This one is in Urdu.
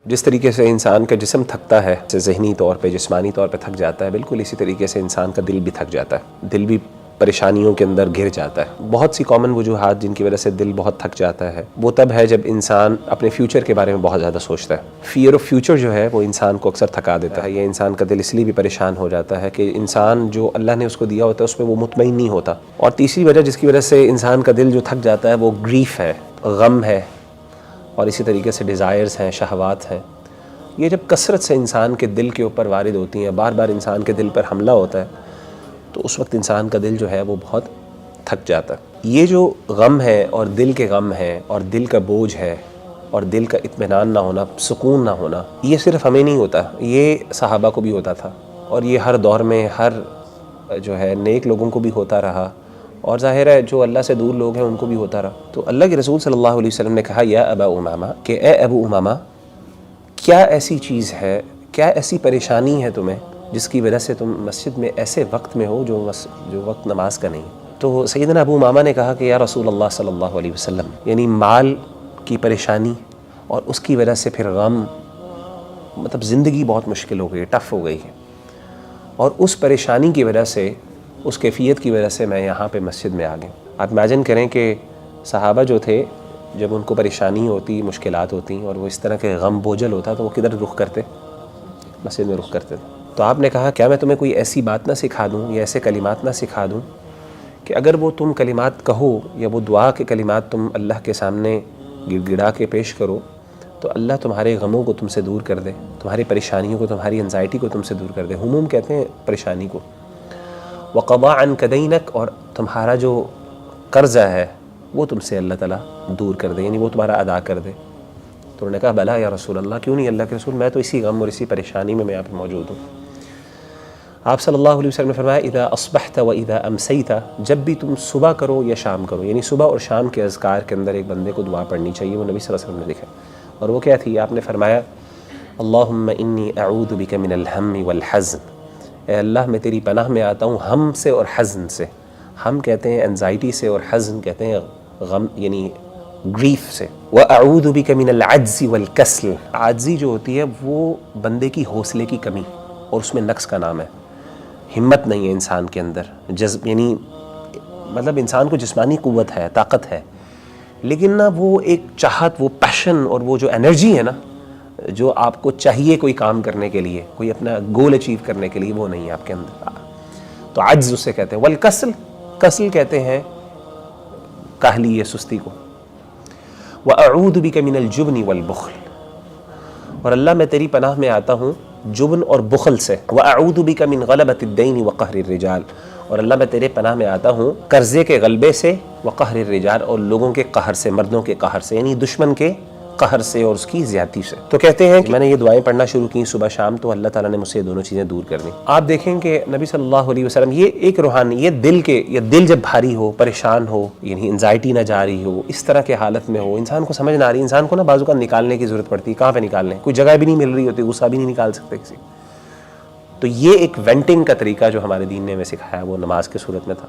جس طریقے سے انسان کا جسم تھکتا ہے، ذہنی طور پہ جسمانی طور پہ تھک جاتا ہے، بالکل اسی طریقے سے انسان کا دل بھی تھک جاتا ہے، دل بھی پریشانیوں کے اندر گھر جاتا ہے۔ بہت سی کامن وجوہات جن کی وجہ سے دل بہت تھک جاتا ہے، وہ تب ہے جب انسان اپنے فیوچر کے بارے میں بہت زیادہ سوچتا ہے۔ فیئر آف فیوچر جو ہے وہ انسان کو اکثر تھکا دیتا ہے، یا انسان کا دل اس لیے بھی پریشان ہو جاتا ہے کہ انسان جو اللہ نے اس کو دیا ہوتا ہے اس میں وہ مطمئن نہیں ہوتا۔ اور تیسری وجہ جس کی وجہ سے انسان کا دل جو تھک جاتا ہے وہ گریف ہے، غم ہے، اور اسی طریقے سے ڈیزائرز ہیں، شہوات ہیں۔ یہ جب کثرت سے انسان کے دل کے اوپر وارد ہوتی ہیں، بار بار انسان کے دل پر حملہ ہوتا ہے، تو اس وقت انسان کا دل جو ہے وہ بہت تھک جاتا ہے۔ یہ جو غم ہے اور دل کے غم ہے اور دل کا بوجھ ہے اور دل کا اطمینان نہ ہونا، سکون نہ ہونا، یہ صرف ہمیں نہیں ہوتا، یہ صحابہ کو بھی ہوتا تھا، اور یہ ہر دور میں ہر جو ہے نیک لوگوں کو بھی ہوتا رہا، اور ظاہر ہے جو اللہ سے دور لوگ ہیں ان کو بھی ہوتا رہا۔ تو اللہ کے رسول صلی اللہ علیہ وسلم نے کہا یا ابا امامہ، کہ اے ابو امامہ، کیا ایسی چیز ہے، کیا ایسی پریشانی ہے تمہیں جس کی وجہ سے تم مسجد میں ایسے وقت میں ہو جو وقت نماز کا نہیں؟ تو سیدنا ابو امامہ نے کہا کہ یا رسول اللہ صلی اللہ علیہ وسلم، یعنی مال کی پریشانی اور اس کی وجہ سے پھر غم، مطلب زندگی بہت مشکل ہو گئی، ٹف ہو گئی ہے، اور اس پریشانی کی وجہ سے، اس کیفیت کی وجہ سے میں یہاں پہ مسجد میں آ گیا۔ آپ امیجن کریں کہ صحابہ جو تھے، جب ان کو پریشانی ہوتی، مشکلات ہوتی اور وہ اس طرح کے غم بوجھل ہوتا تو وہ کدھر رخ کرتے؟ مسجد میں رخ کرتے۔ تو آپ نے کہا کیا میں تمہیں کوئی ایسی بات نہ سکھا دوں یا ایسے کلمات نہ سکھا دوں کہ اگر وہ تم کلمات کہو یا وہ دعا کے کلمات تم اللہ کے سامنے گڑ گڑا کے پیش کرو تو اللہ تمہارے غموں کو تم سے دور کر دے، تمہاری پریشانیوں کو، تمہاری انزائٹی کو تم سے دور کر دے۔ ہموم کہتے ہیں پریشانی کو۔ وقضا عنک دینک، اور تمہارا جو قرضہ ہے وہ تم سے اللہ تعالیٰ دور کر دے، یعنی وہ تمہارا ادا کر دے۔ تو انہوں نے کہا بلا یا رسول اللہ، کیوں نہیں اللہ کے رسول، میں تو اسی غم اور اسی پریشانی میں یہاں پہ موجود ہوں۔ آپ صلی اللہ علیہ وسلم نے فرمایا اذا اصبحت و اذا امسیت، جب بھی تم صبح کرو یا شام کرو، یعنی صبح اور شام کے اذکار کے اندر ایک بندے کو دعا پڑھنی چاہیے، وہ نبی صلی اللہ علیہ وسلم نے لکھا، اور وہ کیا تھی؟ آپ نے فرمایا اللہم انی اعوذ بک من الہم والحزن، اے اللہ میں تیری پناہ میں آتا ہوں ہم سے اور حزن سے۔ ہم کہتے ہیں انزائٹی سے، اور حزن کہتے ہیں غم یعنی گریف سے۔ وَأَعُوذُ بِكَ مِنَ الْعَجْزِ وَالْكَسْلِ، عاجزی جو ہوتی ہے وہ بندے کی حوصلے کی کمی اور اس میں نقص کا نام ہے، ہمت نہیں ہے انسان کے اندر، جذب یعنی مطلب انسان کو جسمانی قوت ہے، طاقت ہے، لیکن نا وہ ایک چاہت، وہ پیشن اور وہ جو انرجی ہے نا جو آپ کو چاہیے کوئی کام کرنے کے لیے، کوئی اپنا گول اچیو کرنے کے لیے، وہ نہیں ہے آپ کے اندر۔ تو عجز اسے کہتے ہیں۔ والکسل، کسل کہتے ہیں کاہلی یا سستی کو۔ وَأَعُوذُ بِكَ مِنَ الْجُبْنِ وَالْبُخْلِ، اور اللہ میں تیری پناہ میں آتا ہوں جبن اور بخل سے۔ وَأَعُوذُ بِكَ مِنْ غَلَبَةِ الدَّيْنِ وَقَهْرِ الرِّجَالِ، اور اللہ میں تیرے پناہ میں آتا ہوں قرضے کے غلبے سے، وقہر الرجال، اور لوگوں کے قہر سے، مردوں کے قہر سے، یعنی دشمن کے قہر سے اور اس کی زیادتی سے۔ تو کہتے ہیں کہ میں نے یہ دعائیں پڑھنا شروع کی صبح شام، تو اللہ تعالیٰ نے مجھ سے یہ دونوں چیزیں دور کر دیں۔ آپ دیکھیں کہ نبی صلی اللہ علیہ وسلم، یہ ایک روحانی، یہ دل جب بھاری ہو، پریشان ہو، یعنی انزائٹی نہ جا رہی ہو، اس طرح کے حالت میں ہو، انسان کو سمجھ نہ آ رہی، انسان کو نا بعض اوقات نکالنے کی ضرورت پڑتی ہے۔ کہاں پہ نکالنے؟ کوئی جگہ بھی نہیں مل رہی ہوتی، غصہ بھی نہیں نکال سکتے کسی۔ تو یہ ایک وینٹنگ کا طریقہ جو ہمارے دین نے ہمیں سکھایا وہ نماز کے صورت میں تھا۔